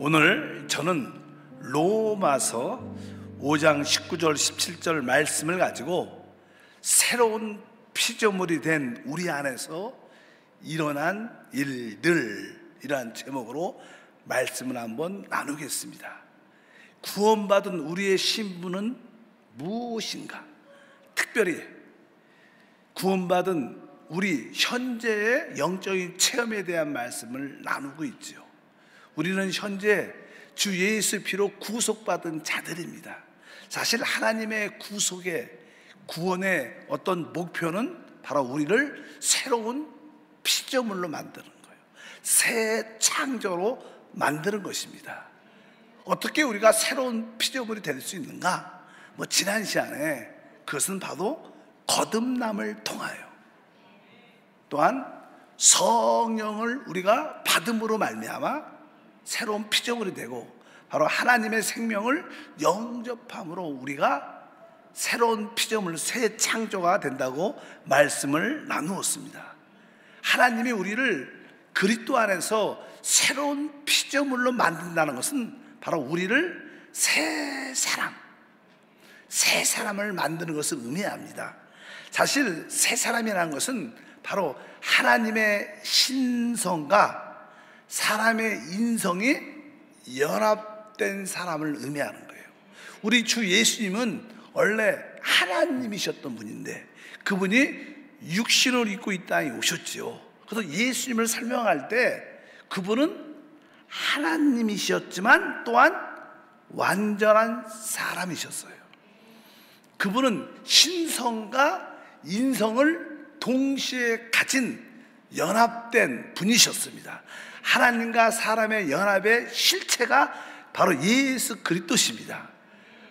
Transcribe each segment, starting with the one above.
오늘 저는 로마서 5장 19절 17절 말씀을 가지고 새로운 피조물이 된 우리 안에서 일어난 일들이라는 제목으로 말씀을 한번 나누겠습니다. 구원받은 우리의 신분은 무엇인가? 특별히 구원받은 우리 현재의 영적인 체험에 대한 말씀을 나누고 있죠. 우리는 현재 주 예수 피로 구속받은 자들입니다. 사실 하나님의 구속의 구원의 어떤 목표는 바로 우리를 새로운 피조물로 만드는 거예요. 새 창조로 만드는 것입니다. 어떻게 우리가 새로운 피조물이 될 수 있는가? 지난 시간에 그것은 바로 거듭남을 통하여, 또한 성령을 우리가 받음으로 말미암아 새로운 피조물이 되고, 바로 하나님의 생명을 영접함으로 우리가 새로운 피조물, 새 창조가 된다고 말씀을 나누었습니다. 하나님이 우리를 그리스도 안에서 새로운 피조물로 만든다는 것은 바로 우리를 새 사람을 만드는 것을 의미합니다. 사실 새 사람이라는 것은 바로 하나님의 신성과 사람의 인성이 연합된 사람을 의미하는 거예요. 우리 주 예수님은 원래 하나님이셨던 분인데 그분이 육신을 입고 이 땅에 오셨지요. 그래서 예수님을 설명할 때 그분은 하나님이셨지만 또한 완전한 사람이셨어요. 그분은 신성과 인성을 동시에 가진 연합된 분이셨습니다. 하나님과 사람의 연합의 실체가 바로 예수 그리스도십니다.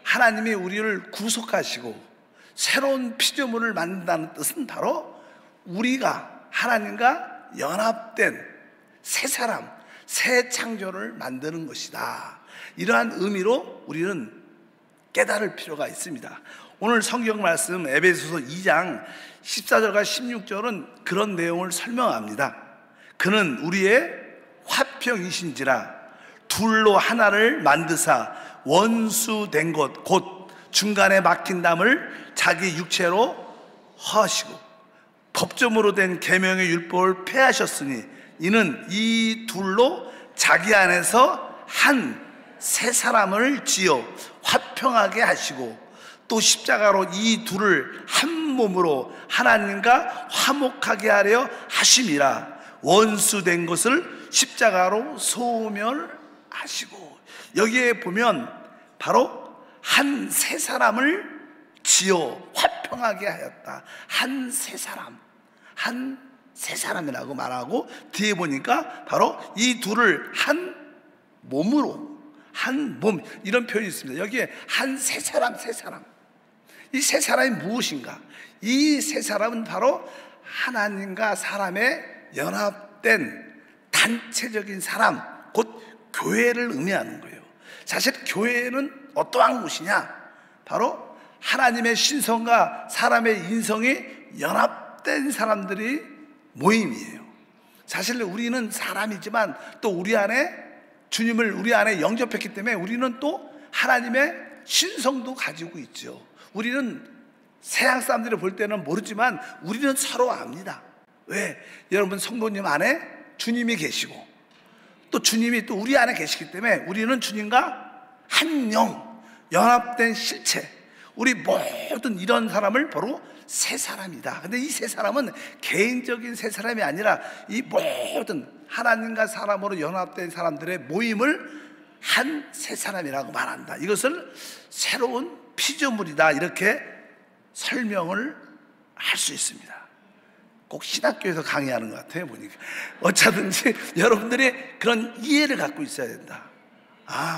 하나님이 우리를 구속하시고 새로운 피조물을 만든다는 뜻은 바로 우리가 하나님과 연합된 새 사람, 새 창조를 만드는 것이다. 이러한 의미로 우리는 깨달을 필요가 있습니다. 오늘 성경 말씀 에베소서 2장 14절과 16절은 그런 내용을 설명합니다. 그는 우리의 화평이신지라 둘로 하나를 만드사 원수된 것 곧 중간에 막힌 담을 자기 육체로 하시고 법조문으로 된 계명의 율법을 폐하셨으니 이는 이 둘로 자기 안에서 한 새 사람을 지어 화평하게 하시고 또 십자가로 이 둘을 한 몸으로 하나님과 화목하게 하려 하심이라. 원수된 것을 십자가로 소멸하시고, 여기에 보면 바로 한 새 사람을 지어 화평하게 하였다. 한 새 사람이라고 말하고 뒤에 보니까 바로 이 둘을 한 몸으로, 한 몸, 이런 표현이 있습니다. 여기에 한 새 사람. 이 새 사람이 무엇인가? 이 새 사람은 바로 하나님과 사람의 연합된 단체적인 사람, 곧 교회를 의미하는 거예요. 사실 교회는 어떠한 곳이냐? 바로 하나님의 신성과 사람의 인성이 연합된 사람들이 모임이에요. 사실 우리는 사람이지만 또 우리 안에 주님을 우리 안에 영접했기 때문에 우리는 또 하나님의 신성도 가지고 있죠. 우리는 세상 사람들이 볼 때는 모르지만 우리는 서로 압니다. 왜? 여러분 성도님 안에 주님이 계시고 또 주님이 또 우리 안에 계시기 때문에 우리는 주님과 한 영, 연합된 실체, 우리 모든 이런 사람을 바로 새 사람이다. 근데 이 새 사람은 개인적인 새 사람이 아니라 이 모든 하나님과 사람으로 연합된 사람들의 모임을 한 새 사람이라고 말한다. 이것을 새로운 피조물이다, 이렇게 설명을 할 수 있습니다. 꼭 신학교에서 강의하는 것 같아요, 보니까. 어쩌든지 여러분들이 그런 이해를 갖고 있어야 된다.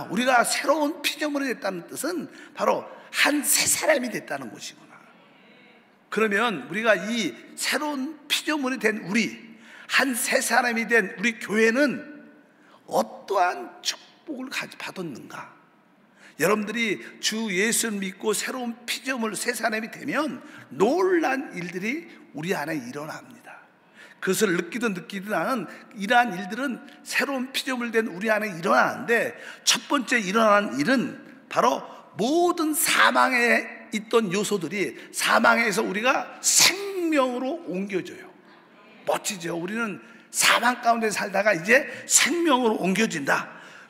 우리가 새로운 피조물이 됐다는 뜻은 바로 한 새 사람이 됐다는 것이구나. 그러면 우리가 이 새로운 피조물이 된 우리, 한 새 사람이 된 우리 교회는 어떠한 축복을 받았는가? 여러분들이 주 예수를 믿고 새로운 피조물, 새 사람이 되면 놀란 일들이 우리 안에 일어납니다. 그것을 느끼든 않은 이러한 일들은 새로운 피조물 된 우리 안에 일어나는데, 첫 번째 일어나는 일은 바로 모든 사망에 있던 요소들이 사망에서 우리가 생명으로 옮겨져요. 멋지죠? 우리는 사망 가운데 살다가 이제 생명으로 옮겨진다.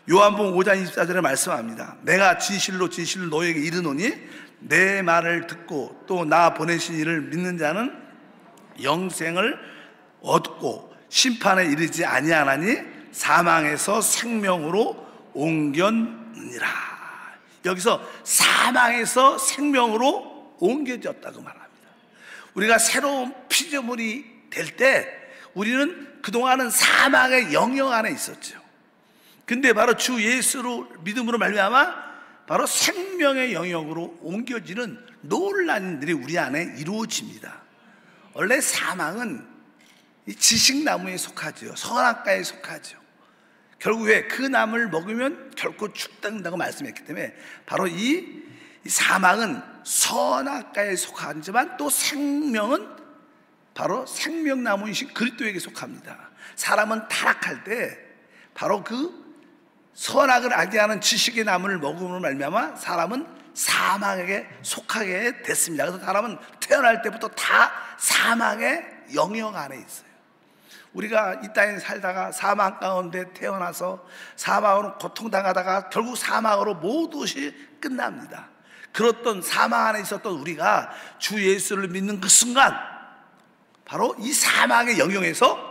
요한복음 5장 24절에 말씀합니다. 내가 진실로 너에게 이르노니 내 말을 듣고 또 나 보내신 이를 믿는 자는 영생을 얻고 심판에 이르지 아니하나니 사망에서 생명으로 옮겼느니라. 여기서 사망에서 생명으로 옮겨졌다고 말합니다. 우리가 새로운 피조물이 될 때 우리는 그동안은 사망의 영역 안에 있었죠. 근데 바로 주 예수로 믿음으로 말미암아 바로 생명의 영역으로 옮겨지는 놀라운 일이 우리 안에 이루어집니다. 원래 사망은 이 지식나무에 속하죠. 선악과에 속하죠. 결국에 그 나무를 먹으면 결코 죽는다고 말씀했기 때문에 바로 이 사망은 선악과에 속하지만 또 생명은 바로 생명나무이신 그리스도에게 속합니다. 사람은 타락할 때 바로 그 선악을 알게 하는 지식의 나무를 먹음으로 말미암아 사람은 사망에게 속하게 됐습니다. 그래서 사람은 태어날 때부터 다 사망의 영역 안에 있어요. 우리가 이 땅에 살다가 사망 가운데 태어나서 사망으로 고통당하다가 결국 사망으로 모든 것이 끝납니다. 그렇던 사망 안에 있었던 우리가 주 예수를 믿는 그 순간 바로 이 사망의 영역에서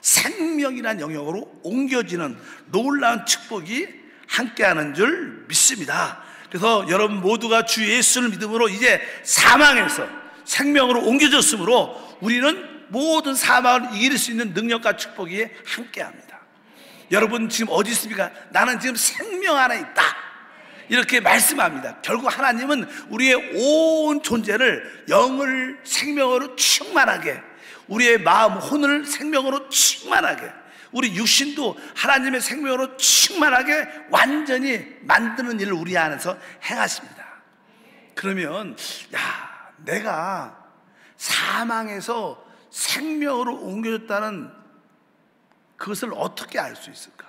생명이라는 영역으로 옮겨지는 놀라운 축복이 함께하는 줄 믿습니다. 그래서 여러분 모두가 주 예수를 믿음으로 이제 사망에서 생명으로 옮겨졌으므로 우리는 모든 사망을 이길 수 있는 능력과 축복이 함께합니다. 여러분 지금 어디 있습니까? 나는 지금 생명 안에 있다, 이렇게 말씀합니다. 결국 하나님은 우리의 온 존재를 영을 생명으로 충만하게, 우리의 마음 혼을 생명으로 충만하게, 우리 육신도 하나님의 생명으로 충만하게 완전히 만드는 일을 우리 안에서 행하십니다. 그러면 내가 사망에서 생명으로 옮겨졌다는 그것을 어떻게 알 수 있을까?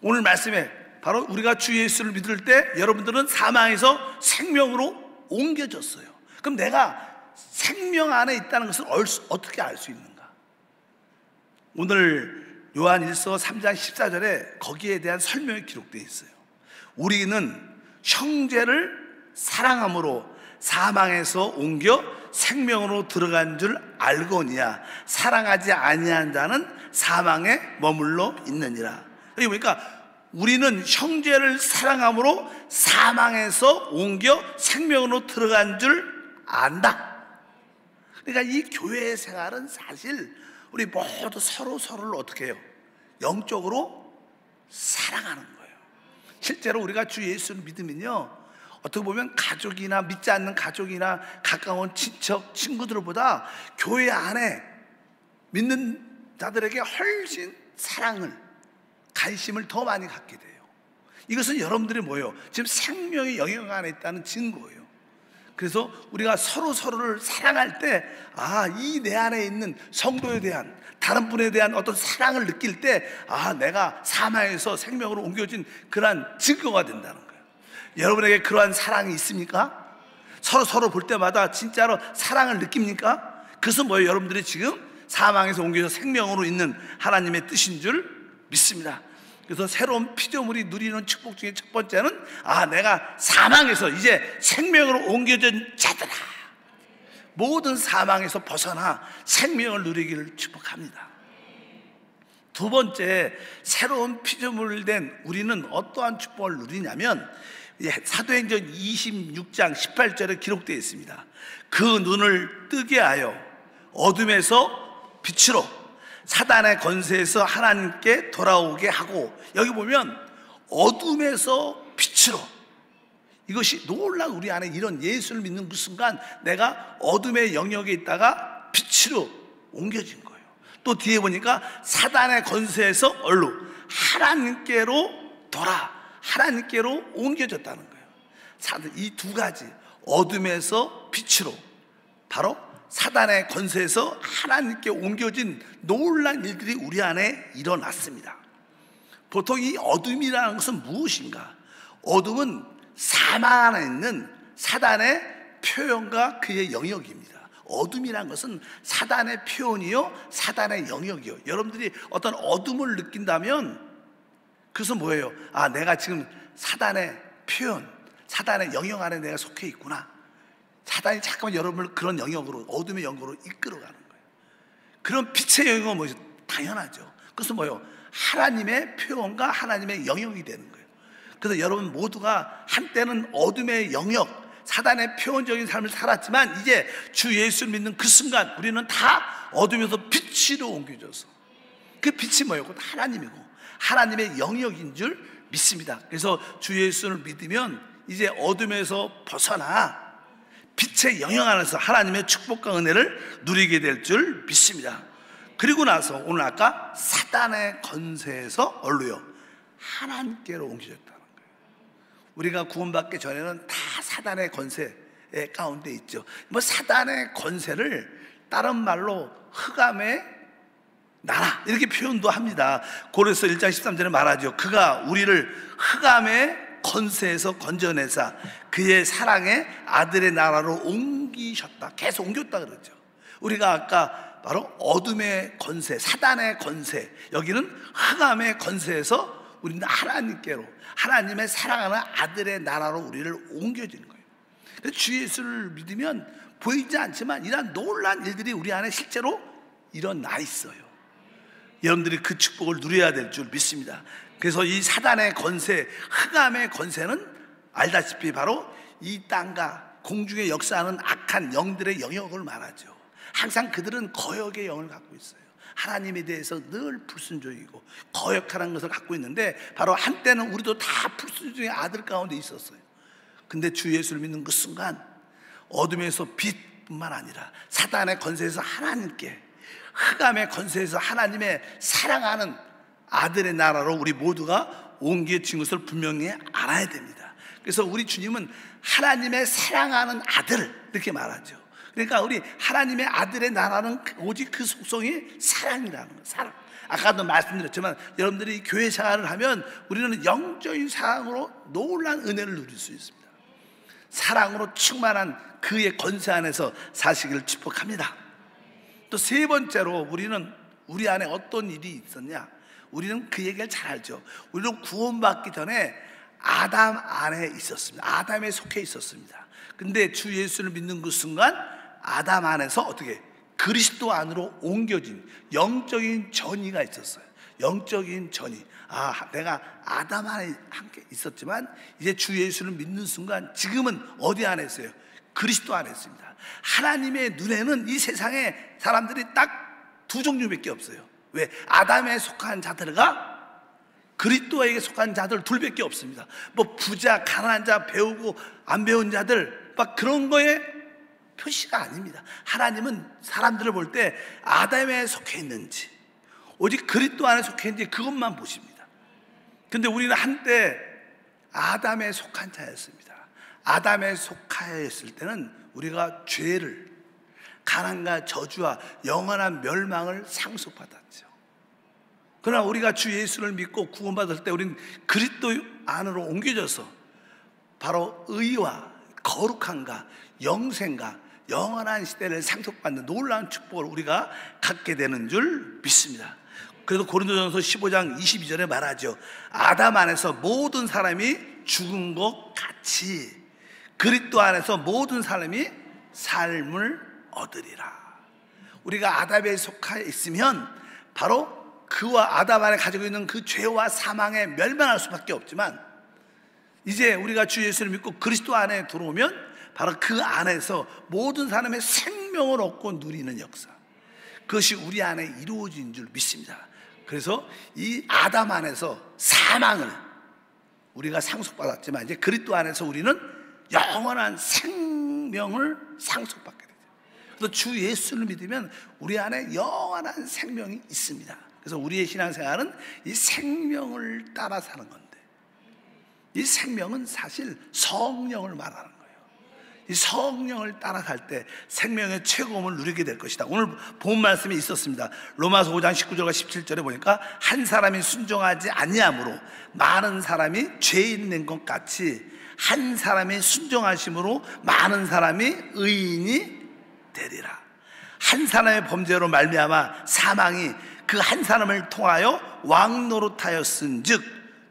오늘 말씀에 바로 우리가 주 예수를 믿을 때 여러분들은 사망에서 생명으로 옮겨졌어요. 그럼 내가 생명 안에 있다는 것을 어떻게 알 수 있는가? 오늘 요한 1서 3장 14절에 거기에 대한 설명이 기록되어 있어요. 우리는 형제를 사랑함으로 사망에서 옮겨 생명으로 들어간 줄 알거니와 사랑하지 아니한 자는 사망에 머물러 있느니라. 여기 보니까 우리는 형제를 사랑함으로 사망에서 옮겨 생명으로 들어간 줄 안다. 그러니까 이 교회의 생활은 사실 우리 모두 서로를 어떻게 해요? 영적으로 사랑하는 거예요. 실제로 우리가 주 예수를 믿으면요, 어떻게 보면 가족이나 믿지 않는 가족이나 가까운 친척, 친구들보다 교회 안에 믿는 자들에게 훨씬 사랑을, 관심을 더 많이 갖게 돼요. 이것은 여러분들이 뭐예요? 지금 생명의 영역 안에 있다는 증거예요. 그래서 우리가 서로를 사랑할 때, 이 내 안에 있는 성도에 대한, 다른 분에 대한 어떤 사랑을 느낄 때, 내가 사망에서 생명으로 옮겨진 그러한 증거가 된다는 거예요. 여러분에게 그러한 사랑이 있습니까? 서로 볼 때마다 진짜로 사랑을 느낍니까? 그것은 뭐예요? 여러분들이 지금 사망에서 옮겨서 생명으로 있는 하나님의 뜻인 줄 믿습니다. 그래서 새로운 피조물이 누리는 축복 중에 첫 번째는 내가 사망에서 이제 생명으로 옮겨진 자들아, 모든 사망에서 벗어나 생명을 누리기를 축복합니다. 두 번째, 새로운 피조물 된 우리는 어떠한 축복을 누리냐면 사도행전 26장 18절에 기록되어 있습니다. 그 눈을 뜨게 하여 어둠에서 빛으로 사단의 권세에서 하나님께 돌아오게 하고, 여기 보면 어둠에서 빛으로, 이것이 놀라운 우리 안에 이런 예수를 믿는 그 순간 내가 어둠의 영역에 있다가 빛으로 옮겨진 거예요. 또 뒤에 보니까 사단의 권세에서 얼로 하나님께로 하나님께로 옮겨졌다는 거예요. 이 두 가지, 어둠에서 빛으로, 바로 사단의 권세에서 하나님께 옮겨진 놀라운 일들이 우리 안에 일어났습니다. 보통 이 어둠이라는 것은 무엇인가? 어둠은 사망 안에 있는 사단의 표현과 그의 영역입니다. 어둠이란 것은 사단의 표현이요, 사단의 영역이요. 여러분들이 어떤 어둠을 느낀다면 그것은 뭐예요? 아, 내가 지금 사단의 표현, 사단의 영역 안에 내가 속해 있구나. 사단이 잠깐만 여러분을 그런 영역으로, 어둠의 영역으로 이끌어가는 거예요. 그런 빛의 영역은 뭐죠? 당연하죠. 그것은 뭐예요? 하나님의 표현과 하나님의 영역이 되는 거예요. 그래서 여러분 모두가 한때는 어둠의 영역, 사단의 표현적인 삶을 살았지만 이제 주 예수를 믿는 그 순간 우리는 다 어둠에서 빛으로 옮겨져서, 그 빛이 뭐예요? 그것도 하나님이고 하나님의 영역인 줄 믿습니다. 그래서 주 예수를 믿으면 이제 어둠에서 벗어나 빛의 영역 안에서 하나님의 축복과 은혜를 누리게 될 줄 믿습니다. 그리고 나서 오늘 아까 사단의 권세에서 얼로요? 하나님께로 옮겨졌다는 거예요. 우리가 구원받기 전에는 다 사단의 권세 가운데 있죠. 뭐 사단의 권세를 다른 말로 흑암의 나라 이렇게 표현도 합니다. 고린도서 1장 13절에 말하죠. 그가 우리를 흑암의 권세에서 건져내사 그의 사랑의 아들의 나라로 옮기셨다. 계속 옮겼다 그러죠. 우리가 아까 바로 어둠의 권세, 사단의 권세, 여기는 흑암의 권세에서 우리는 하나님께로, 하나님의 사랑하는 아들의 나라로 우리를 옮겨지는 거예요. 주 예수를 믿으면 보이지 않지만 이러한 놀라운 일들이 우리 안에 실제로 일어나 있어요. 여러분들이 그 축복을 누려야 될 줄 믿습니다. 그래서 이 사단의 권세, 흑암의 권세는 알다시피 바로 이 땅과 공중에 역사하는 악한 영들의 영역을 말하죠. 항상 그들은 거역의 영을 갖고 있어요. 하나님에 대해서 늘 불순종이고 거역하는 것을 갖고 있는데, 바로 한때는 우리도 다 불순종의 아들 가운데 있었어요. 근데 주 예수를 믿는 그 순간 어둠에서 빛뿐만 아니라 사단의 권세에서 하나님께, 흑암의 권세에서 하나님의 사랑하는 아들의 나라로 우리 모두가 옮겨진 것을 분명히 알아야 됩니다. 그래서 우리 주님은 하나님의 사랑하는 아들 이렇게 말하죠. 그러니까 우리 하나님의 아들의 나라는 오직 그 속성이 사랑이라는 거예요. 사랑. 아까도 말씀드렸지만 여러분들이 교회 생활을 하면 우리는 영적인 사랑으로 놀라운 은혜를 누릴 수 있습니다. 사랑으로 충만한 그의 권세 안에서 사시기를 축복합니다. 또 세 번째로 우리는 우리 안에 어떤 일이 있었냐? 우리는 그 얘기를 잘 알죠. 우리는 구원받기 전에 아담 안에 있었습니다. 아담에 속해 있었습니다. 근데 주 예수를 믿는 그 순간 아담 안에서 어떻게 그리스도 안으로 옮겨진 영적인 전이가 있었어요. 영적인 전이. 아, 내가 아담 안에 함께 있었지만 이제 주 예수를 믿는 순간 지금은 어디 안에 있어요? 그리스도 안에 있습니다. 하나님의 눈에는 이 세상에 사람들이 딱 두 종류밖에 없어요. 왜? 아담에 속한 자들과 그리스도에게 속한 자들 둘밖에 없습니다. 뭐 부자, 가난한 자, 배우고 안 배운 자들 막 그런 거에 표시가 아닙니다. 하나님은 사람들을 볼 때 아담에 속해 있는지 오직 그리스도 안에 속해 있는지 그것만 보십니다. 근데 우리는 한때 아담에 속한 자였습니다. 아담에 속하였을 때는 우리가 죄를, 가난과 저주와 영원한 멸망을 상속받았죠. 그러나 우리가 주 예수를 믿고 구원받을 때 우리는 그리스도 안으로 옮겨져서 바로 의와 거룩함과 영생과 영원한 시대를 상속받는 놀라운 축복을 우리가 갖게 되는 줄 믿습니다. 그래서 고린도전서 15장 22절에 말하죠. 아담 안에서 모든 사람이 죽은 것 같이 그리스도 안에서 모든 사람이 삶을 얻으리라. 우리가 아담에 속해 있으면 바로 그와 아담 안에 가지고 있는 그 죄와 사망에 멸망할 수밖에 없지만 이제 우리가 주 예수를 믿고 그리스도 안에 들어오면 바로 그 안에서 모든 사람의 생명을 얻고 누리는 역사, 그것이 우리 안에 이루어진 줄 믿습니다. 그래서 이 아담 안에서 사망을 우리가 상속받았지만 이제 그리스도 안에서 우리는 영원한 생명을 상속받게 되죠. 그래서 주 예수를 믿으면 우리 안에 영원한 생명이 있습니다. 그래서 우리의 신앙생활은 이 생명을 따라 사는 건데, 이 생명은 사실 성령을 말하는 거예요. 이 성령을 따라갈 때 생명의 최고음을 누리게 될 것이다. 오늘 본 말씀이 있었습니다. 로마서 5장 19절과 17절에 보니까 한 사람이 순종하지 아니함으로 많은 사람이 죄인 된 것 같이 한 사람이 순종하심으로 많은 사람이 의인이 되리라. 한 사람의 범죄로 말미암아 사망이 그 한 사람을 통하여 왕노릇하였은즉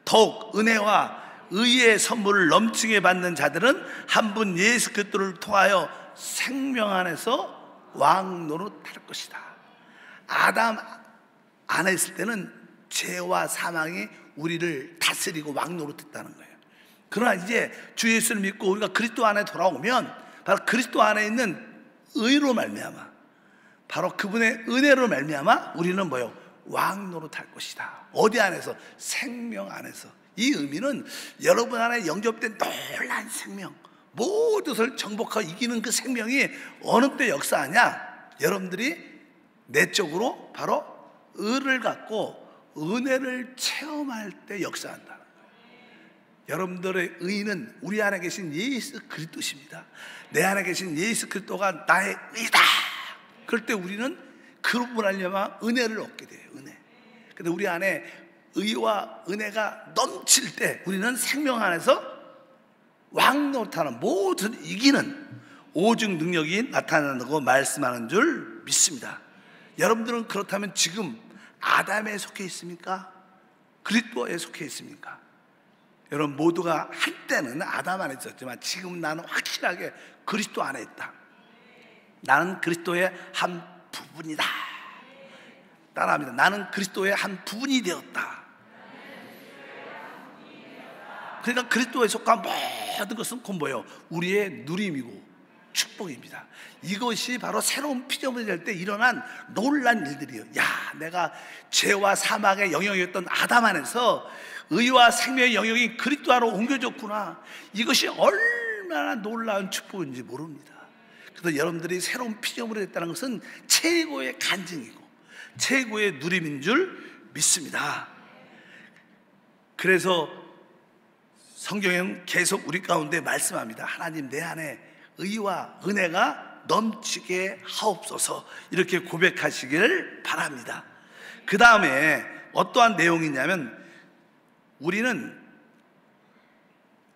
더욱 은혜와 의의 선물을 넘치게 받는 자들은 한 분 예수 그리스도를 통하여 생명 안에서 왕노릇할 것이다. 아담 안에 있을 때는 죄와 사망이 우리를 다스리고 왕노릇했다는 거예요. 그러나 이제 주 예수를 믿고 우리가 그리스도 안에 돌아오면 바로 그리스도 안에 있는 의로 말미암아, 바로 그분의 은혜로 말미암아 우리는 뭐요? 왕노릇할 것이다. 어디 안에서? 생명 안에서. 이 의미는 여러분 안에 영접된 놀라운 생명, 모든 것을 정복하고 이기는 그 생명이 어느 때 역사하냐? 여러분들이 내적으로 바로 의를 갖고 은혜를 체험할 때 역사한다는 거예요. 여러분들의 의는 우리 안에 계신 예수 그리스도십니다. 내 안에 계신 예수 그리스도가 나의 의다. 그럴 때 우리는 그분을 알려면 은혜를 얻게 돼요. 은혜. 근데 우리 안에 의와 은혜가 넘칠 때 우리는 생명 안에서 왕노릇하는 모든 이기는 오직 능력이 나타난다고 말씀하는 줄 믿습니다. 여러분들은 그렇다면 지금 아담에 속해 있습니까? 그리스도에 속해 있습니까? 여러분 모두가 한때는 아담 안에 있었지만 지금 나는 확실하게 그리스도 안에 있다. 나는 그리스도의 한 부분이다. 따라합니다. 나는 그리스도의 한 부분이 되었다. 그러니까 그리스도에 속한 모든 것은 곧 뭐예요? 우리의 누림이고 축복입니다. 이것이 바로 새로운 피조물이 될 때 일어난 놀란 일들이에요. 야, 내가 죄와 사망의 영역이었던 아담 안에서 의와 생명의 영역이 그리스도 안으로 옮겨졌구나. 이것이 얼마나 놀라운 축복인지 모릅니다. 그래서 여러분들이 새로운 피조물이 됐다는 것은 최고의 간증이고 최고의 누림인 줄 믿습니다. 그래서 성경은 계속 우리 가운데 말씀합니다. 하나님 내 안에 의와 은혜가 넘치게 하옵소서, 이렇게 고백하시길 바랍니다. 그 다음에 어떠한 내용이냐면 우리는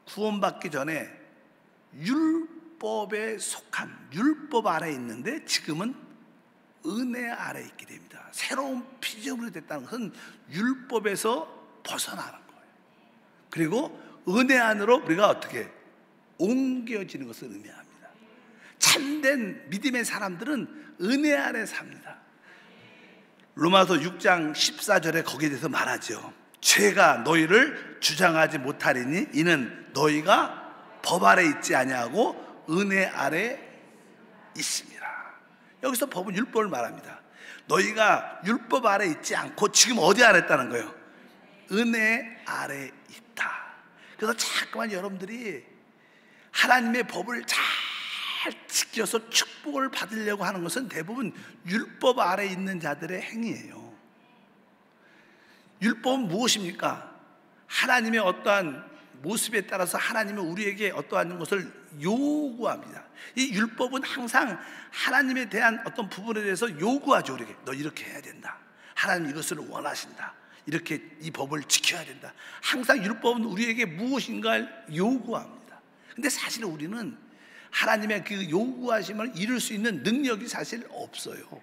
구원받기 전에 율법에 속한, 율법 아래 있는데 지금은 은혜 아래 있게 됩니다. 새로운 피조물이 됐다는 것은 율법에서 벗어나는 거예요. 그리고 은혜 안으로 우리가 어떻게 옮겨지는 것을 의미합니다. 참된 믿음의 사람들은 은혜 안에 삽니다. 로마서 6장 14절에 거기에 대해서 말하죠. 죄가 너희를 주장하지 못하리니 이는 너희가 법 아래 있지 아니하고 은혜 아래 있습니다. 여기서 법은 율법을 말합니다. 너희가 율법 아래 있지 않고 지금 어디 아래 있다는 거예요? 은혜 아래 있다. 그래서 자꾸만 여러분들이 하나님의 법을 잘 지켜서 축복을 받으려고 하는 것은 대부분 율법 아래 있는 자들의 행위예요. 율법은 무엇입니까? 하나님의 어떠한 모습에 따라서 하나님은 우리에게 어떠한 것을 요구합니다. 이 율법은 항상 하나님에 대한 어떤 부분에 대해서 요구하죠. 우리에게 너 이렇게 해야 된다. 하나님 이것을 원하신다. 이렇게 이 법을 지켜야 된다. 항상 율법은 우리에게 무엇인가를 요구합니다. 근데 사실 우리는 하나님의 그 요구하심을 이룰 수 있는 능력이 사실 없어요.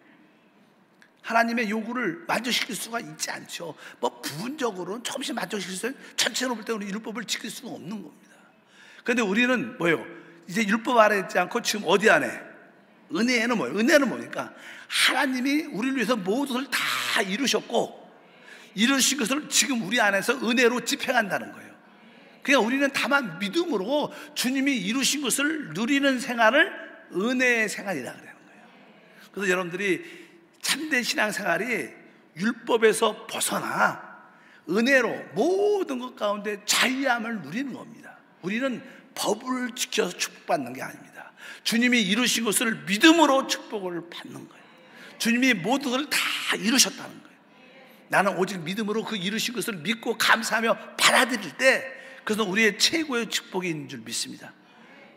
하나님의 요구를 만족시킬 수가 있지 않죠. 뭐 부분적으로는 조금씩 만족시킬 수 있어요. 전체로 볼 때 우리 율법을 지킬 수가 없는 겁니다. 그런데 우리는 뭐예요? 이제 율법 아래 있지 않고 지금 어디 안에? 은혜는 뭐예요? 은혜는 뭡니까? 하나님이 우리를 위해서 모든 것을 다 이루셨고 이루신 것을 지금 우리 안에서 은혜로 집행한다는 거예요. 그러니까 우리는 다만 믿음으로 주님이 이루신 것을 누리는 생활을 은혜의 생활이라고 그러는 거예요. 그래서 여러분들이 참된 신앙생활이 율법에서 벗어나 은혜로 모든 것 가운데 자유함을 누리는 겁니다. 우리는 법을 지켜서 축복받는 게 아닙니다. 주님이 이루신 것을 믿음으로 축복을 받는 거예요. 주님이 모든 것을 다 이루셨다는 거예요. 나는 오직 믿음으로 그 이루신 것을 믿고 감사하며 받아들일 때 그것은 우리의 최고의 축복인 줄 믿습니다.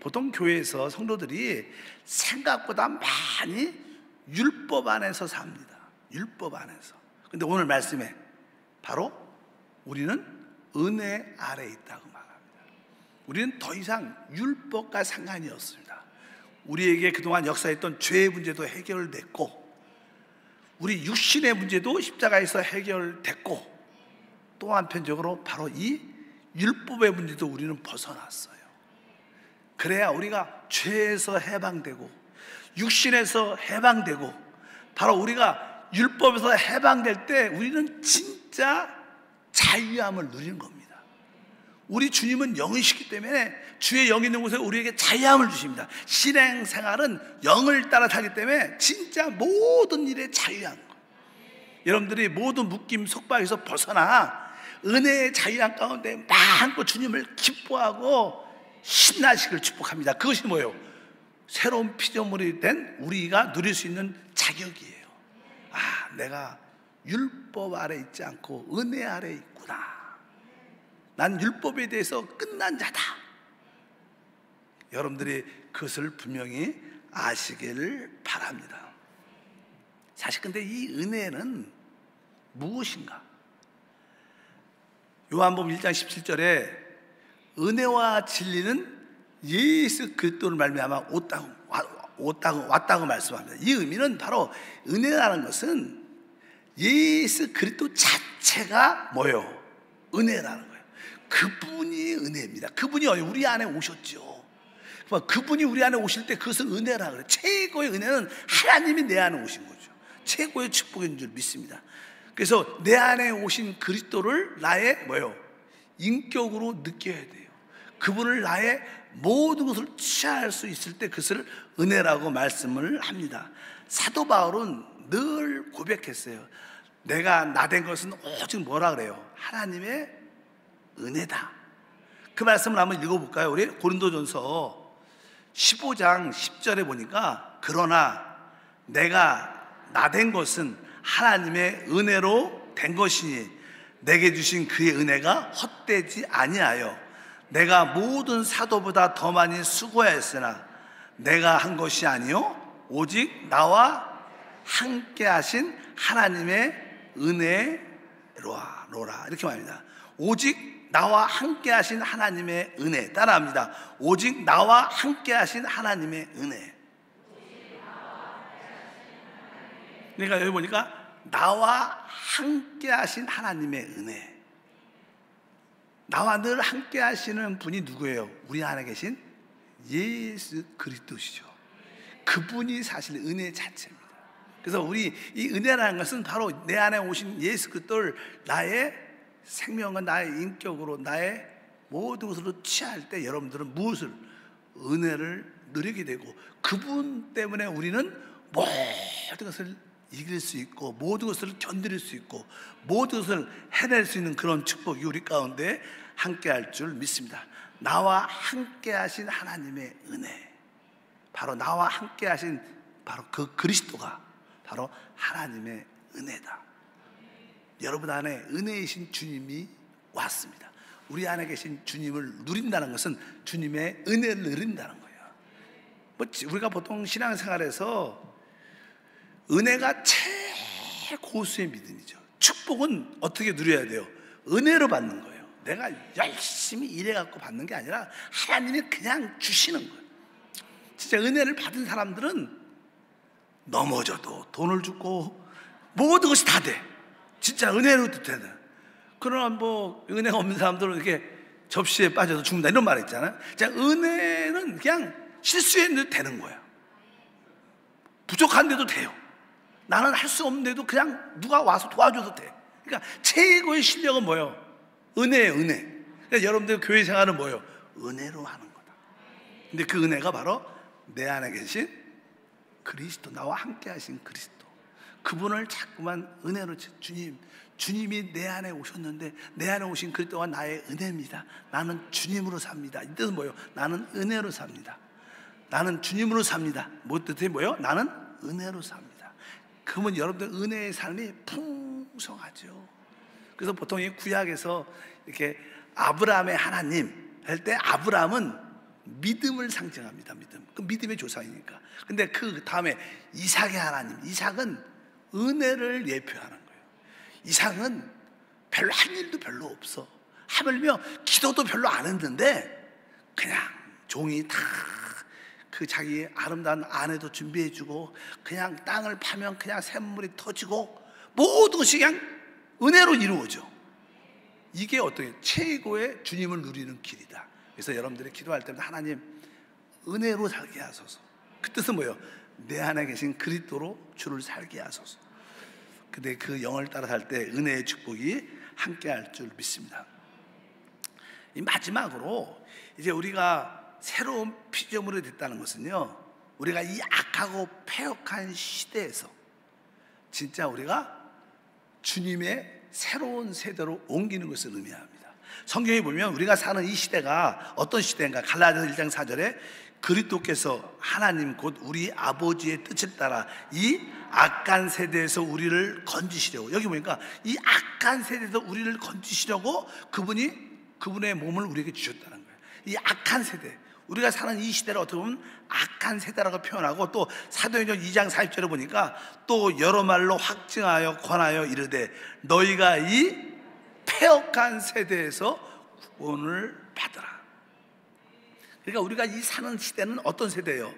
보통 교회에서 성도들이 생각보다 많이 율법 안에서 삽니다. 율법 안에서. 근데 오늘 말씀에 바로 우리는 은혜 아래에 있다고 말합니다. 우리는 더 이상 율법과 상관이 없습니다. 우리에게 그동안 역사했던 죄의 문제도 해결됐고, 우리 육신의 문제도 십자가에서 해결됐고, 또 한편적으로 바로 이 율법의 문제도 우리는 벗어났어요. 그래야 우리가 죄에서 해방되고 육신에서 해방되고, 바로 우리가 율법에서 해방될 때 우리는 진짜 자유함을 누리는 겁니다. 우리 주님은 영이시기 때문에 주의 영이 있는 곳에 우리에게 자유함을 주십니다. 신앙생활은 영을 따라 살기 때문에 진짜 모든 일에 자유한 거. 여러분들이 모든 묶임 속박에서 벗어나 은혜의 자유함 가운데 마음껏 주님을 기뻐하고 신나시기를 축복합니다. 그것이 뭐예요? 새로운 피조물이 된 우리가 누릴 수 있는 자격이에요. 아, 내가 율법 아래 있지 않고 은혜 아래 있구나. 난 율법에 대해서 끝난 자다. 여러분들이 그것을 분명히 아시기를 바랍니다. 사실 근데 이 은혜는 무엇인가? 요한복음 1장 17절에 은혜와 진리는 예수 그리스도를 말미암아 왔다고 말씀합니다. 이 의미는 바로 은혜라는 것은 예수 그리스도 자체가 뭐예요? 은혜라는 거예요. 그분이 은혜입니다. 그분이 우리 안에 오셨죠. 그분이 우리 안에 오실 때 그것을 은혜라고 그래요. 최고의 은혜는 하나님이 내 안에 오신 거죠. 최고의 축복인 줄 믿습니다. 그래서 내 안에 오신 그리스도를 나의 뭐예요? 인격으로 느껴야 돼요. 그분을 나의 모든 것을 취할 수 있을 때 그것을 은혜라고 말씀을 합니다. 사도 바울은 늘 고백했어요. 내가 나된 것은 오직 뭐라 그래요? 하나님의 은혜다. 그 말씀을 한번 읽어볼까요? 우리 고린도전서 15장 10절에 보니까, 그러나 내가 나된 것은 하나님의 은혜로 된 것이니 내게 주신 그의 은혜가 헛되지 아니하여 내가 모든 사도보다 더 많이 수고하였으나 내가 한 것이 아니요 오직 나와 함께 하신 하나님의 은혜로라. 이렇게 말합니다. 오직 나와 함께 하신 하나님의 은혜. 따라합니다. 오직 나와 함께 하신 하나님의 은혜. 그러니까 여기 보니까 나와 함께 하신 하나님의 은혜. 나와 늘 함께 하시는 분이 누구예요? 우리 안에 계신 예수 그리스도시죠. 그분이 사실 은혜 자체입니다. 그래서 우리 이 은혜라는 것은 바로 내 안에 오신 예수 그리스도를 나의 생명과 나의 인격으로 나의 모든 것으로 취할 때 여러분들은 무엇을? 은혜를 누리게 되고, 그분 때문에 우리는 모든 것을 이길 수 있고 모든 것을 견딜 수 있고 모든 것을 해낼 수 있는 그런 축복이 우리 가운데 함께 할 줄 믿습니다. 나와 함께 하신 하나님의 은혜, 바로 나와 함께 하신 바로 그 그리스도가 바로 하나님의 은혜다. 여러분 안에 은혜이신 주님이 왔습니다. 우리 안에 계신 주님을 누린다는 것은 주님의 은혜를 누린다는 거예요. 우리가 보통 신앙생활에서 은혜가 최고수의 믿음이죠. 축복은 어떻게 누려야 돼요? 은혜로 받는 거예요. 내가 열심히 일해갖고 받는 게 아니라 하나님이 그냥 주시는 거예요. 진짜 은혜를 받은 사람들은 넘어져도 돈을 주고 모든 것이 다 돼. 진짜 은혜로 돼. 그러나 은혜가 없는 사람들은 이렇게 접시에 빠져서 죽는다 이런 말 있잖아요. 자, 은혜는 그냥 실수했는데도 되는 거야. 부족한데도 돼요. 나는 할 수 없는데도 그냥 누가 와서 도와줘도 돼. 그러니까 최고의 실력은 뭐예요? 은혜예요, 은혜. 그러니까 여러분들 교회 생활은 뭐예요? 은혜로 하는 거다. 근데 그 은혜가 바로 내 안에 계신 그리스도, 나와 함께 하신 그리스도, 그분을 자꾸만 은혜로, 주님이 내 안에 오셨는데 내 안에 오신 그리스도가 나의 은혜입니다. 나는 주님으로 삽니다. 이 뜻은 뭐예요? 나는 은혜로 삽니다. 나는 주님으로 삽니다. 뭐 뜻이 뭐예요? 나는 은혜로 삽니다. 그러면 여러분들 은혜의 삶이 풍성하죠. 그래서 보통 이 구약에서 이렇게 아브라함의 하나님 할 때 아브라함은 믿음을 상징합니다. 믿음. 그 믿음의 조상이니까. 근데 그 다음에 이삭의 하나님. 이삭은 은혜를 예표하는 거예요. 이삭은 별로 한 일도 별로 없어. 하물며 기도도 별로 안 했는데 그냥 종이 다 그 자기 아름다운 아내도 준비해주고 그냥 땅을 파면 그냥 샘물이 터지고 모든 것이 그냥 은혜로 이루어져. 이게 어떻게 최고의 주님을 누리는 길이다. 그래서 여러분들이 기도할 때마다 하나님 은혜로 살게 하소서. 그 뜻은 뭐예요? 내 안에 계신 그리스도로 주를 살게 하소서. 근데 그 영을 따라 살 때 은혜의 축복이 함께 할 줄 믿습니다. 이 마지막으로 이제 우리가 새로운 피조물이 됐다는 것은요, 우리가 이 악하고 패역한 시대에서 진짜 우리가 주님의 새로운 세대로 옮기는 것을 의미합니다. 성경에 보면 우리가 사는 이 시대가 어떤 시대인가? 갈라디아서 1장 4절에 그리스도께서 하나님 곧 우리 아버지의 뜻을 따라 이 악한 세대에서 우리를 건지시려고, 여기 보니까 이 악한 세대에서 우리를 건지시려고 그분의 몸을 우리에게 주셨다는 거예요. 이 악한 세대, 우리가 사는 이 시대를 어떻게 보면 악한 세대라고 표현하고, 또 사도행전 2장 40절에 보니까 또 여러 말로 확증하여 권하여 이르되 너희가 이 패역한 세대에서 구원을 받으라. 그러니까 우리가 이 사는 시대는 어떤 세대예요?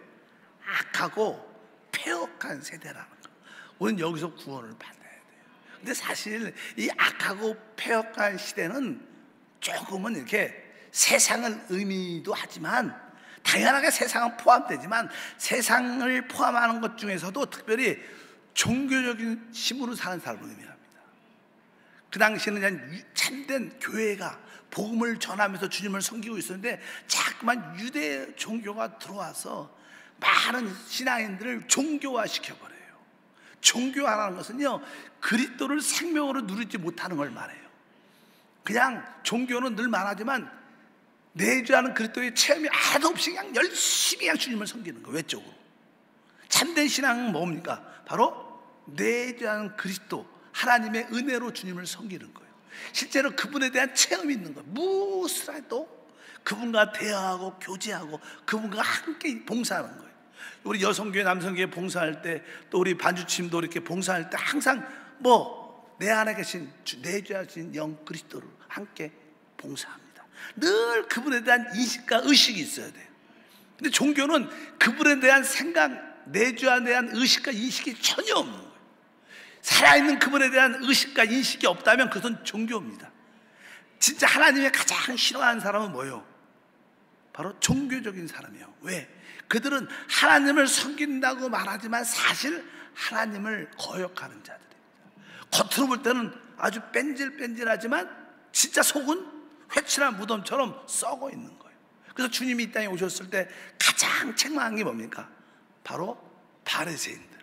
악하고 패역한 세대라는 거. 우리는 여기서 구원을 받아야 돼요. 근데 사실 이 악하고 패역한 시대는 조금은 이렇게 세상을 의미도 하지만, 당연하게 세상은 포함되지만 세상을 포함하는 것 중에서도 특별히 종교적인 힘으로 사는 사람을 의미합니다. 그 당시에는 그냥 참된 교회가 복음을 전하면서 주님을 섬기고 있었는데 자꾸만 유대 종교가 들어와서 많은 신앙인들을 종교화시켜버려요. 종교화라는 것은요, 그리스도를 생명으로 누리지 못하는 걸 말해요. 그냥 종교는 늘 말하지만 내주하는 그리스도의 체험이 하나도 없이 그냥 열심히 그냥 주님을 섬기는 거예요. 외적으로. 참된 신앙은 뭡니까? 바로 내주하는 그리스도, 하나님의 은혜로 주님을 섬기는 거예요. 실제로 그분에 대한 체험이 있는 거예요. 무엇이라도 그분과 대화하고 교제하고 그분과 함께 봉사하는 거예요. 우리 여성교회 남성교회 봉사할 때, 또 우리 반주침도 이렇게 봉사할 때 항상 내 안에 계신 내주하신 영 그리스도를 함께 봉사합니다. 늘 그분에 대한 인식과 의식이 있어야 돼요. 근데 종교는 그분에 대한 생각, 내주에 대한 의식과 인식이 전혀 없는 거예요. 살아있는 그분에 대한 의식과 인식이 없다면 그것은 종교입니다. 진짜 하나님의 가장 싫어하는 사람은 뭐예요? 바로 종교적인 사람이에요. 왜? 그들은 하나님을 섬긴다고 말하지만 사실 하나님을 거역하는 자들입니다. 겉으로 볼 때는 아주 뺀질뺀질하지만 진짜 속은 회칠한 무덤처럼 썩어 있는 거예요. 그래서 주님이 이 땅에 오셨을 때 가장 책망한 게 뭡니까? 바로 바리새인들,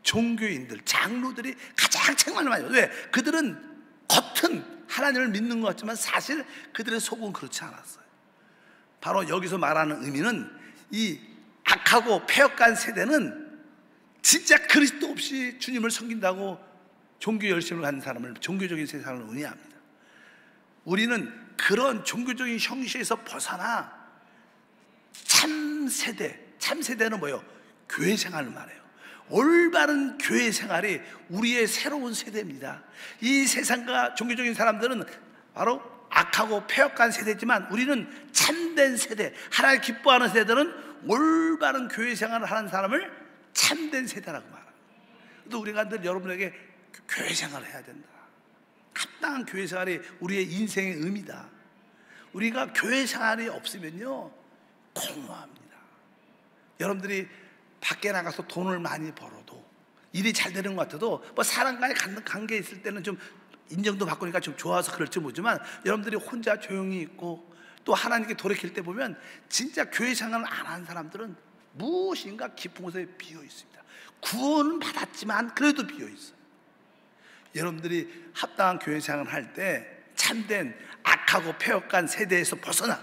종교인들, 장로들이 가장 책망을 많이 해요. 왜? 그들은 겉은 하나님을 믿는 것 같지만 사실 그들의 속은 그렇지 않았어요. 바로 여기서 말하는 의미는 이 악하고 패역한 세대는 진짜 그리스도 없이 주님을 섬긴다고 종교 열심을 가는 사람을 종교적인 세상을 의미합니다. 우리는 그런 종교적인 형식에서 벗어나 참세대는 뭐예요? 교회 생활을 말해요. 올바른 교회 생활이 우리의 새로운 세대입니다. 이 세상과 종교적인 사람들은 바로 악하고 패역한 세대지만 우리는 참된 세대, 하나님 기뻐하는 세대는 올바른 교회 생활을 하는 사람을 참된 세대라고 말합니다. 또 우리가 늘 여러분에게 교회 생활을 해야 된다, 합당한 교회 생활이 우리의 인생의 의미다. 우리가 교회 생활이 없으면요 공허합니다. 여러분들이 밖에 나가서 돈을 많이 벌어도 일이 잘 되는 것 같아도 사람과의 관계에 있을 때는 좀 인정도 받고니까 좀 좋아서 그럴지 모르지만, 여러분들이 혼자 조용히 있고 또 하나님께 돌이킬 때 보면 진짜 교회 생활을 안 하는 사람들은 무엇인가 깊은 곳에 비어 있습니다. 구원은 받았지만 그래도 비어 있어요. 여러분들이 합당한 교회 생활을 할 때 참된 악하고 패역한 세대에서 벗어나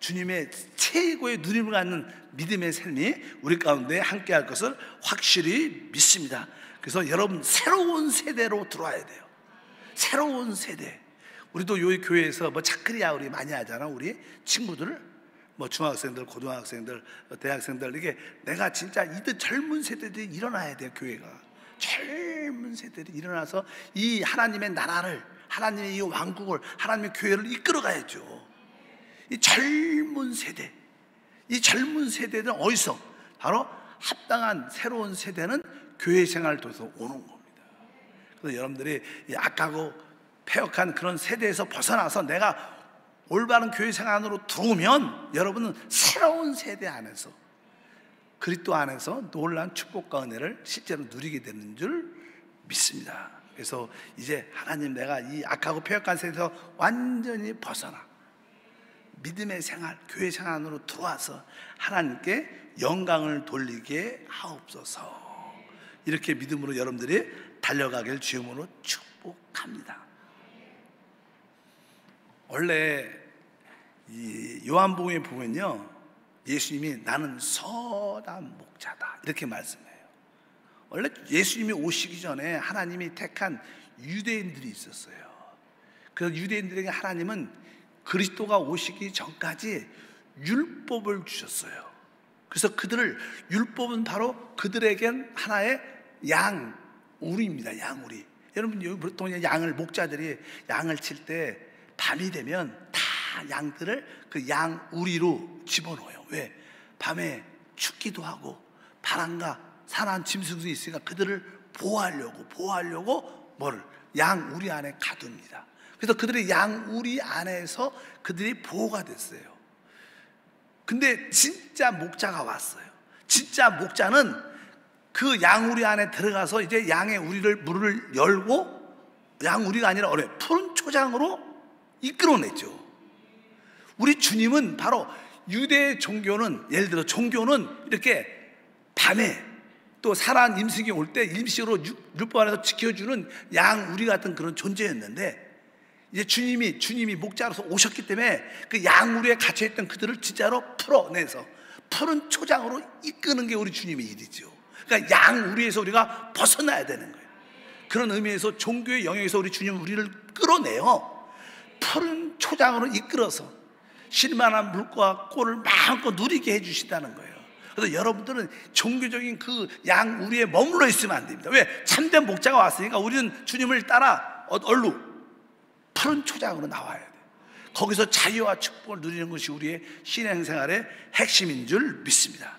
주님의 최고의 누림을 갖는 믿음의 삶이 우리 가운데 함께 할 것을 확실히 믿습니다. 그래서 여러분 새로운 세대로 들어와야 돼요. 새로운 세대. 우리도 요 교회에서 차크리야 우리 많이 하잖아. 우리 친구들 뭐 중학생들, 고등학생들, 대학생들, 이게 내가 진짜 이들 젊은 세대들이 일어나야 돼요. 교회가 젊은 세대들이 일어나서 이 하나님의 나라를, 하나님의 이 왕국을, 하나님의 교회를 이끌어가야죠. 이 젊은 세대, 이 젊은 세대는 어디서? 바로 합당한 새로운 세대는 교회 생활을 통해서 오는 겁니다. 그래서 여러분들이 이 악하고 폐역한 그런 세대에서 벗어나서 내가 올바른 교회 생활 안으로 들어오면 여러분은 새로운 세대 안에서, 그리스도 안에서 놀라운 축복과 은혜를 실제로 누리게 되는 줄 믿습니다. 그래서 이제 하나님, 내가 이 악하고 폐역한 세대에서 완전히 벗어나 믿음의 생활, 교회 생활 안으로 들어와서 하나님께 영광을 돌리게 하옵소서. 이렇게 믿음으로 여러분들이 달려가길 주님으로 축복합니다. 원래 이 요한복음에 보면요, 예수님이 나는 선한 목자다 이렇게 말씀해요. 원래 예수님이 오시기 전에 하나님이 택한 유대인들이 있었어요. 그래서 유대인들에게 하나님은 그리스도가 오시기 전까지 율법을 주셨어요. 그래서 율법은 바로 그들에겐 하나의 양우리입니다. 양우리. 여러분, 보통 목자들이 양을 칠 때 밤이 되면 다 양들을 그 양우리로 집어넣어요. 왜? 밤에 춥기도 하고 바람과 산한 짐승이 있으니까 그들을 보호하려고 뭐를? 양우리 안에 가둡니다. 그래서 그들이 양우리 안에서 그들이 보호가 됐어요. 근데 진짜 목자가 왔어요. 진짜 목자는 그 양우리 안에 들어가서 이제 양의 문을 열고, 양우리가 아니라 푸른 초장으로 이끌어냈죠. 우리 주님은 바로 유대 종교는, 예를 들어 종교는 이렇게 밤에 또 살아난 임신이 올 때 임시로 율법 안에서 지켜주는 양우리 같은 그런 존재였는데, 이제 주님이 목자로서 오셨기 때문에 그 양우리에 갇혀있던 그들을 진짜로 풀어내서 푸른 초장으로 이끄는 게 우리 주님의 일이죠. 그러니까 양우리에서 우리가 벗어나야 되는 거예요. 그런 의미에서 종교의 영역에서 우리 주님은 우리를 끌어내요. 푸른 초장으로 이끌어서 쉴만한 물과 꼴을 마음껏 누리게 해주신다는 거예요. 그래서 여러분들은 종교적인 그 양우리에 머물러 있으면 안 됩니다. 왜? 참된 목자가 왔으니까 우리는 주님을 따라 얼루 푸른 초장으로 나와야 돼요. 거기서 자유와 축복을 누리는 것이 우리의 신앙생활의 핵심인 줄 믿습니다.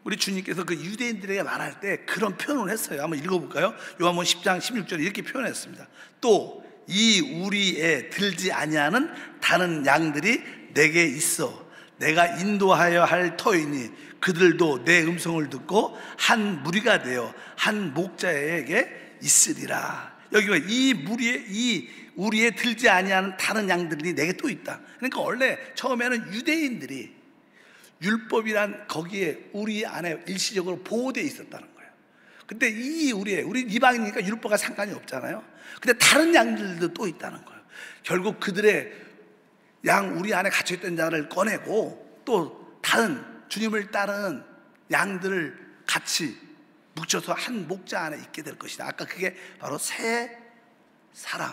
우리 주님께서 그 유대인들에게 말할 때 그런 표현을 했어요. 한번 읽어볼까요? 요한복음 10장 16절에 이렇게 표현했습니다. 또 이 우리에 들지 아니하는 다른 양들이 내게 있어 내가 인도하여 할 터이니 그들도 내 음성을 듣고 한 무리가 되어 한 목자에게 있으리라. 여기가 이 우리에 들지 아니하는 다른 양들이 내게 또 있다. 그러니까 원래 처음에는 유대인들이 율법이란 거기에 우리 안에 일시적으로 보호되어 있었다는 거예요. 근데 우리 이방이니까 율법과 상관이 없잖아요. 근데 다른 양들도 또 있다는 거예요. 결국 그들의 우리 안에 갇혀있던 자를 꺼내고 또 다른 주님을 따르는 양들을 같이 뭉쳐서 한 목자 안에 있게 될 것이다. 아까 그게 바로 새 사람,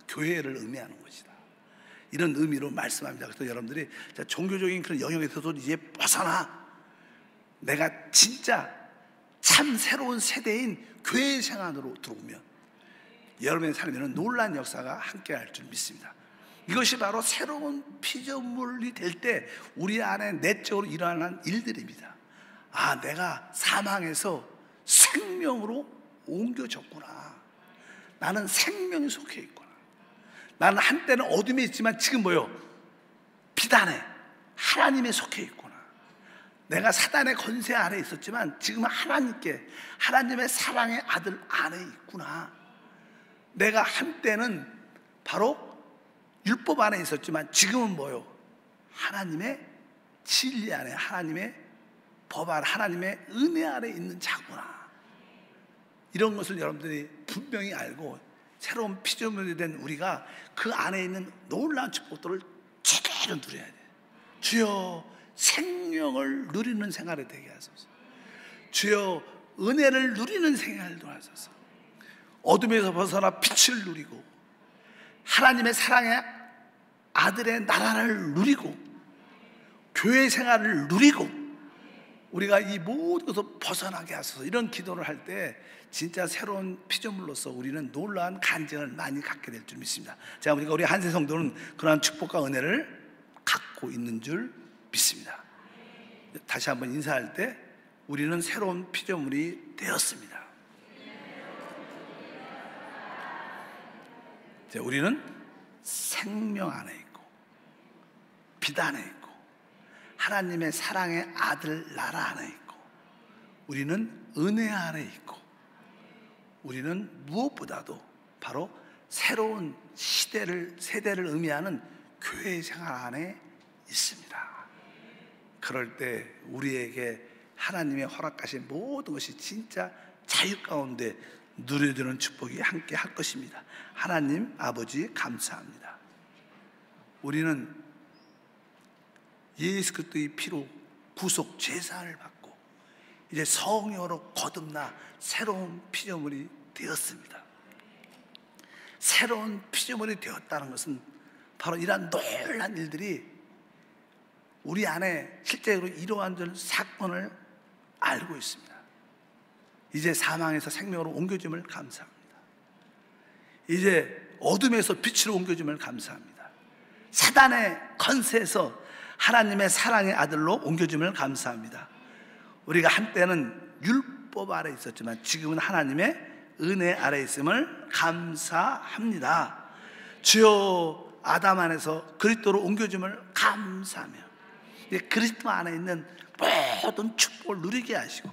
교회를 의미하는 것이다. 이런 의미로 말씀합니다. 그래서 여러분들이 종교적인 그런 영역에서도 이제 벗어나 내가 진짜 참 새로운 세대인 교회 생활으로 들어오면 여러분의 삶에는 놀라운 역사가 함께할 줄 믿습니다. 이것이 바로 새로운 피조물이 될 때 우리 안에 내적으로 일어나는 일들입니다. 아, 내가 사망에서 생명으로 옮겨졌구나. 나는 생명에 속해 있구나. 나는 한때는 어둠에 있지만 지금 빛 안에 하나님에 속해 있구나. 내가 사단의 권세 아래 있었지만 지금은 하나님의 사랑의 아들 안에 있구나. 내가 한때는 바로 율법 안에 있었지만 지금은 하나님의 진리 안에, 하나님의 법 안에, 하나님의 은혜 아래 있는 자구나. 이런 것을 여러분들이 분명히 알고 새로운 피조물이 된 우리가 그 안에 있는 놀라운 축복들을 제대로 누려야 돼요. 주여, 생명을 누리는 생활이 되게 하소서. 주여, 은혜를 누리는 생활도 하소서. 어둠에서 벗어나 빛을 누리고 하나님의 사랑의 아들의 나라를 누리고 교회 생활을 누리고 우리가 이 모든 것을 벗어나게 하소서. 이런 기도를 할 때 진짜 새로운 피조물로서 우리는 놀라운 간증을 많이 갖게 될 줄 믿습니다. 자, 우리가 우리 한세 성도는 그러한 축복과 은혜를 갖고 있는 줄 믿습니다. 다시 한번 인사할 때 우리는 새로운 피조물이 되었습니다. 자, 우리는 생명 안에 있고 빛 안에 있고 하나님의 사랑의 아들 나라 안에 있고 우리는 은혜 안에 있고 우리는 무엇보다도 바로 새로운 세대를 의미하는 교회 생활 안에 있습니다. 그럴 때 우리에게 하나님의 허락하신 모든 것이 진짜 자유 가운데 누려지는 축복이 함께 할 것입니다. 하나님 아버지 감사합니다. 우리는 예수 그리스도의 피로 구속 제사를 받고 이제 성령으로 거듭나 새로운 피조물이 되었습니다. 새로운 피조물이 되었다는 것은 바로 이러한 놀라운 일들이 우리 안에 실제로 일어난 사건을 알고 있습니다. 이제 사망에서 생명으로 옮겨짐을 감사합니다. 이제 어둠에서 빛으로 옮겨짐을 감사합니다. 사단의 권세에서 하나님의 사랑의 아들로 옮겨짐을 감사합니다. 우리가 한때는 율법 아래 있었지만 지금은 하나님의 은혜 아래 있음을 감사합니다. 주여 아담 안에서 그리스도로 옮겨짐을 감사하며 그리스도 안에 있는 모든 축복을 누리게 하시고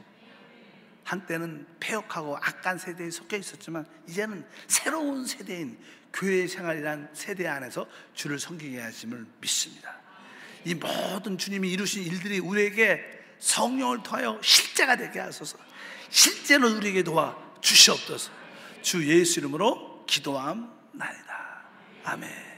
한때는 폐역하고 악한 세대에 속해 있었지만 이제는 새로운 세대인 교회 생활이란 세대 안에서 주를 섬기게 하심을 믿습니다. 이 모든 주님이 이루신 일들이 우리에게 성령을 통하여 실제가 되게 하소서. 실제로 누리게 도와 주시옵소서. 주 예수 이름으로 기도함나이다. 아멘.